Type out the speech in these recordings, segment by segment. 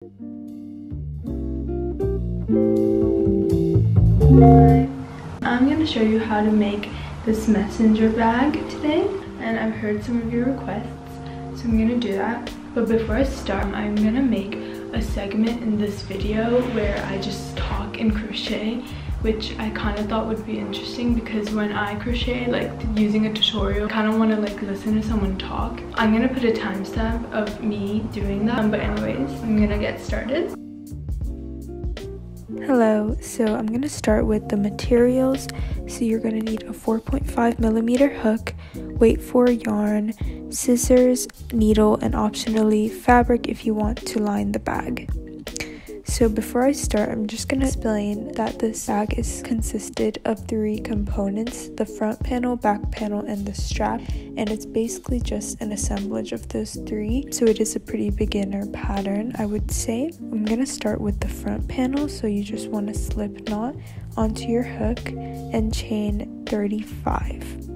I'm going to show you how to make this messenger bag today, and I've heard some of your requests, so I'm going to do that. But before I start, I'm going to make a segment in this video where I just talk and crochet, which I kind of thought would be interesting because when I crochet, like using a tutorial, I kind of want to like listen to someone talk. I'm going to put a timestamp of me doing that, but anyways, I'm going to get started. Hello, so I'm going to start with the materials. So you're going to need a 4.5mm hook, weight 4 yarn, scissors, needle, and optionally fabric if you want to line the bag. So before I start, I'm just going to explain that this bag is consisted of 3 components: the front panel, back panel, and the strap, and it's basically just an assemblage of those 3. So it is a pretty beginner pattern, I would say. I'm going to start with the front panel, so you just want to slip knot onto your hook and chain 35.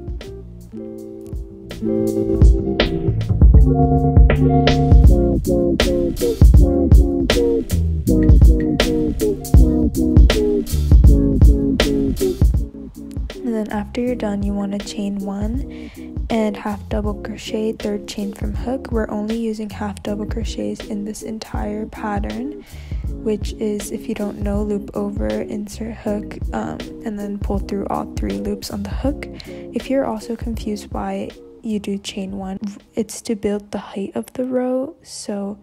And then after you're done, you want to chain 1 and half double crochet, 3rd chain from hook. We're only using half double crochets in this entire pattern, which is, if you don't know, loop over, insert hook, and then pull through all 3 loops on the hook. If you're also confused why you do chain 1, it's to build the height of the row, so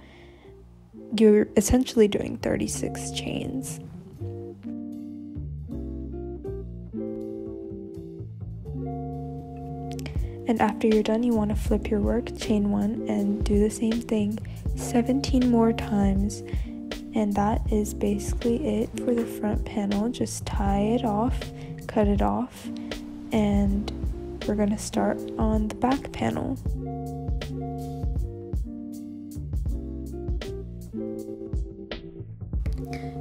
you're essentially doing 36 chains. And after you're done, you want to flip your work, chain 1, and do the same thing 17 more times. And that is basically it for the front panel. Just tie it off, cut it off, and we're going to start on the back panel.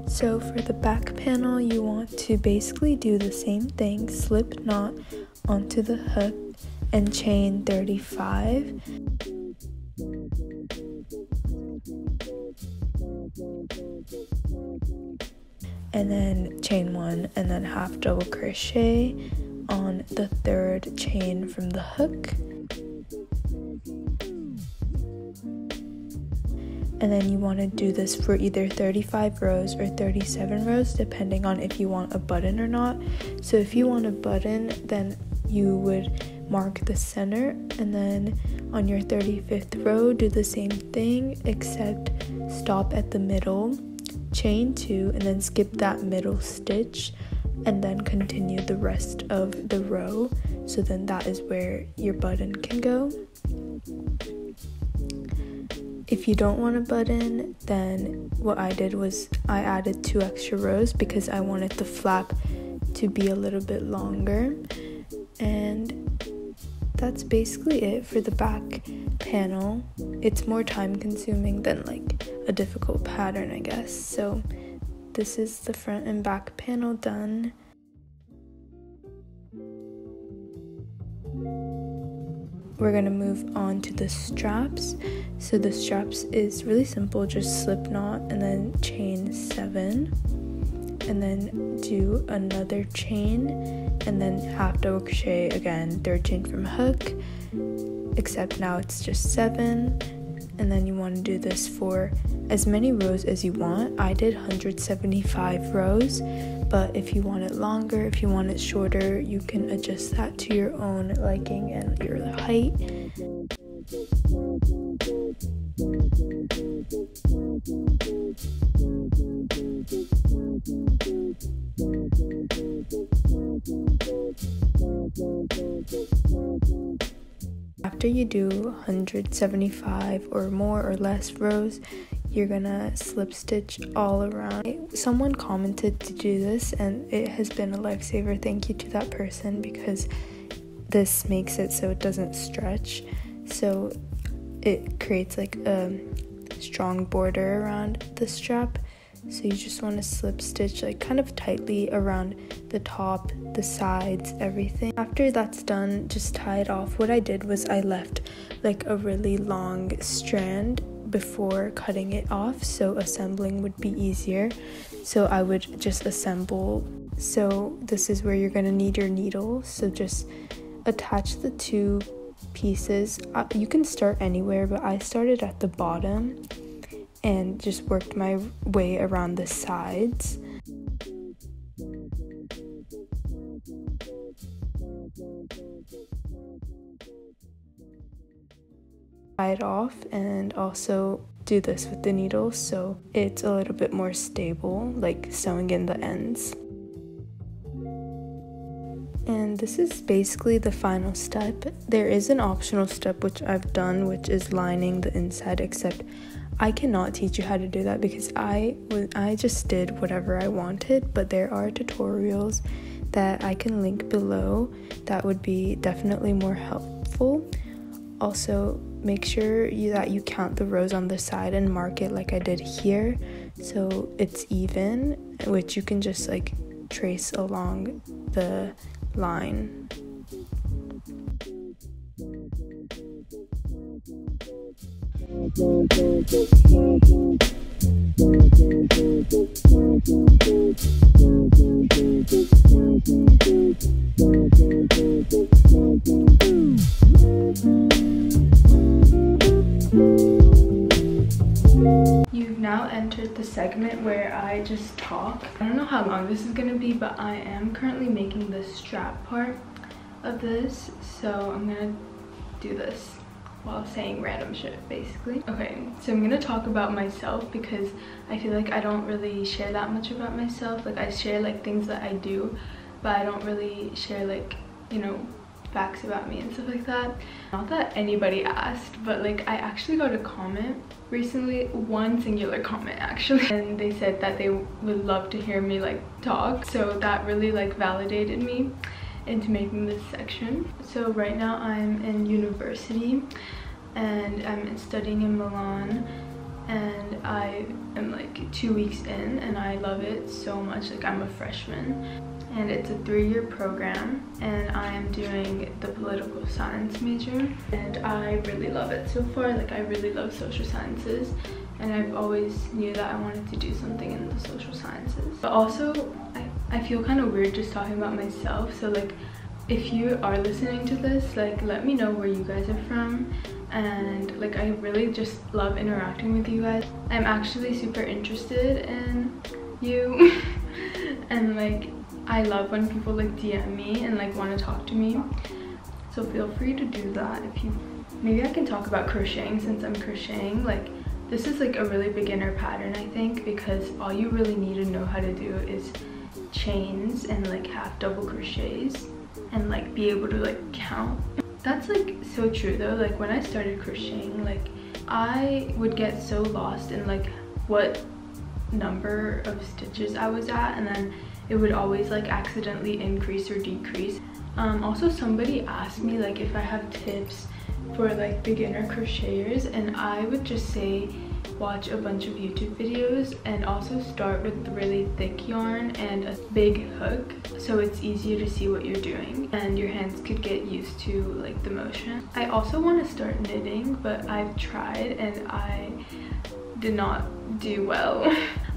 So for the back panel, you want to basically do the same thing, slip knot onto the hook and chain 35. And then chain 1 and then half double crochet on the 3rd chain from the hook. And then you want to do this for either 35 rows or 37 rows, depending on if you want a button or not. So if you want a button, then you would mark the center, and then on your 35th row, do the same thing, except stop at the middle, chain 2, and then skip that middle stitch, and then continue the rest of the row. So then that is where your button can go. If you don't want a button, then what I did was I added 2 extra rows because I wanted the flap to be a little bit longer. And that's basically it for the back panel. It's more time consuming than like a difficult pattern, I guess. So this is the front and back panel done. We're gonna move on to the straps. So the straps is really simple, just slip knot and then chain 7, and then do another chain, and then half double crochet again, 3rd chain from hook, except now it's just 7. And then you want to do this for as many rows as you want. I did 175 rows, but if you want it longer, if you want it shorter, you can adjust that to your own liking and your height. After you do 175 or more or less rows, you're gonna slip stitch all around. Someone commented to do this, and it has been a lifesaver. Thank you to that person, because this makes it so it doesn't stretch, so it creates like a strong border around the strap. So you just want to slip stitch like kind of tightly around the top, the sides, everything. After that's done, just tie it off. What I did was I left like a really long strand out before cutting it off, so assembling would be easier. So I would just assemble. So this is where you're gonna need your needle. So just attach the two pieces. You can start anywhere, but I started at the bottom and just worked my way around the sides. Tie it off and also do this with the needle so it's a little bit more stable, like sewing in the ends. And this is basically the final step. There is an optional step which I've done, which is lining the inside, except I cannot teach you how to do that because I just did whatever I wanted, but there are tutorials that I can link below that would be definitely more helpful. Also, make sure that you count the rows on the side and mark it like I did here so it's even, which you can just like trace along the line. You've now entered the segment where I just talk. I don't know how long this is gonna be, but I am currently making the strap part of this, so I'm gonna do this while saying random shit, basically. Okay, so I'm gonna talk about myself because I feel like I don't really share that much about myself. Like, I share like things that I do, but I don't really share like, you know, facts about me and stuff like that. Not that anybody asked, but like I actually got a comment recently, one singular comment actually, and they said that they would love to hear me like talk, so that really like validated me into making this section. So right now I'm in university and I'm studying in Milan, and I am like 2 weeks in and I love it so much. Like, I'm a freshman and it's a 3-year program and I am doing the political science major and I really love it so far. Like, I really love social sciences and I've always knew that I wanted to do something in the social sciences. But also I feel kind of weird just talking about myself, so like if you are listening to this, like let me know where you guys are from, and like I really just love interacting with you guys. I'm actually super interested in you and like I love when people like DM me and like want to talk to me, so feel free to do that. If you, maybe I can talk about crocheting since I'm crocheting. Like, this is like a really beginner pattern, I think, because all you really need to know how to do is chains and like half double crochets and like be able to like count. That's like so true though. Like, when I started crocheting, like I would get so lost in like what number of stitches I was at, and then it would always like accidentally increase or decrease. Also, somebody asked me like if I have tips for like beginner crocheters, and I would just say watch a bunch of YouTube videos and also start with really thick yarn and a big hook so it's easier to see what you're doing and your hands could get used to like the motion. I also want to start knitting, but I've tried and I did not do well.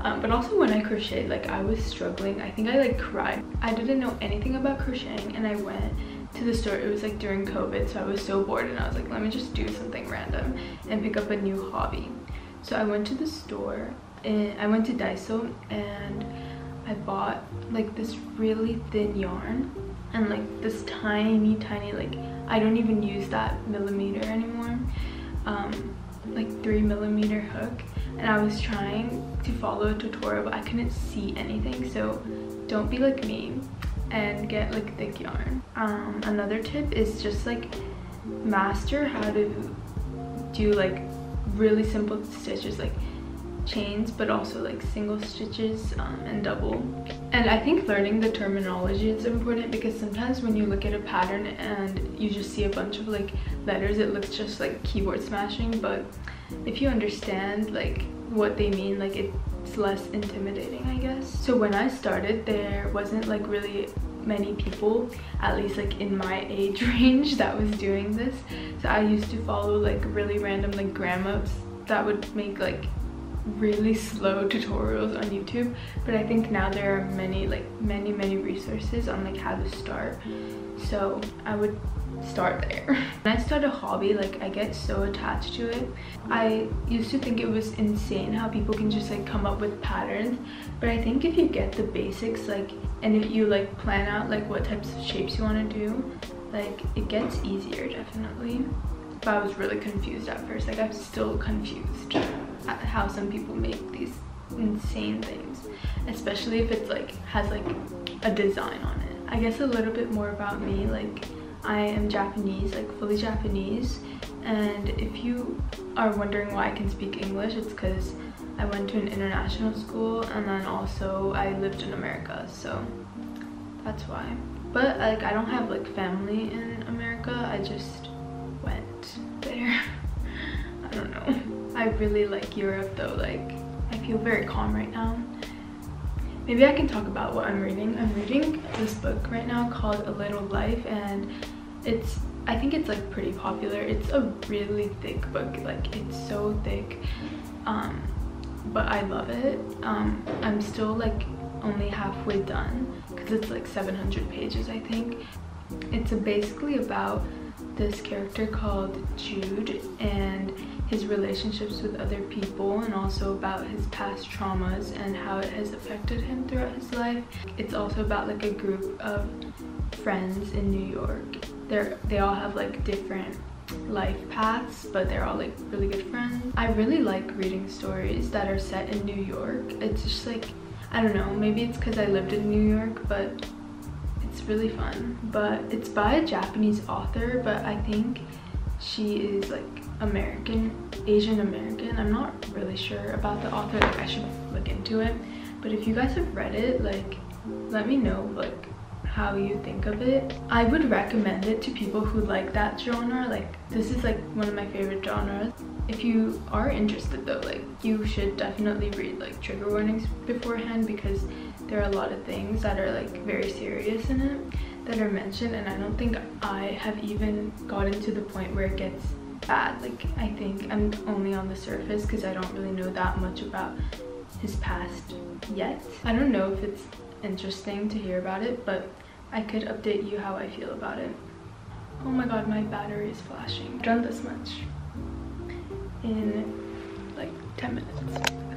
But also when I crocheted, like I was struggling. I think I like cried. I didn't know anything about crocheting and I went to the store. It was like during COVID, so I was so bored and I was like, let me just do something random and pick up a new hobby. So I went to the store and I went to Daiso and I bought like this really thin yarn and like this tiny like, I don't even use that millimeter anymore, like 3mm hook, and I was trying to follow a tutorial but I couldn't see anything. So don't be like me and get like thick yarn. Another tip is just like master how to do like really simple stitches like chains, but also like single stitches and double. And I think learning the terminology is important, because sometimes when you look at a pattern and you just see a bunch of like letters, it looks just like keyboard smashing, but if you understand like what they mean, like it's less intimidating, I guess. So when I started, there wasn't like really many people, at least like in my age range, that was doing this. So I used to follow like really random like grandma's that would make like really slow tutorials on YouTube, but I think now there are many resources on like how to start, so I would start there. When I start a hobby, like I get so attached to it. I used to think it was insane how people can just like come up with patterns, but I think if you get the basics, like, and if you like plan out like what types of shapes you want to do, like it gets easier definitely. But I was really confused at first. Like I'm still confused at how some people make these insane things, especially if it's like has like a design on it. I guess a little bit more about me. Like I am Japanese, like fully Japanese, and if you are wondering why I can speak English, it's because I went to an international school, and then also I lived in America, so that's why. But like I don't have like family in America, I just went there. I don't know. I really like Europe though. Like I feel very calm right now. Maybe I can talk about what I'm reading. I'm reading this book right now called A Little Life, and I think it's like pretty popular. It's a really thick book, like it's so thick, but I love it. I'm still like only halfway done because it's like 700 pages, I think. It's basically about this character called Jude and his relationships with other people, and also about his past traumas and how it has affected him throughout his life. It's also about like a group of friends in New York. They all have like different life paths, but they're all like really good friends. I really like reading stories that are set in New York. It's just like, I don't know, maybe it's because I lived in New York, but it's really fun. But it's by a Japanese author, but I think she is like Asian American. I'm not really sure about the author, like I should look into it. But if you guys have read it, like let me know like how you think of it. I would recommend it to people who like that genre. Like this is like one of my favorite genres. If you are interested though, like you should definitely read like trigger warnings beforehand, because there are a lot of things that are like very serious in it that are mentioned, and I don't think I have even gotten to the point where it gets bad. Like I think I'm only on the surface because I don't really know that much about his past yet. I don't know if it's interesting to hear about it, but I could update you how I feel about it. Oh my god, my battery is flashing. I've done this much in like 10 minutes.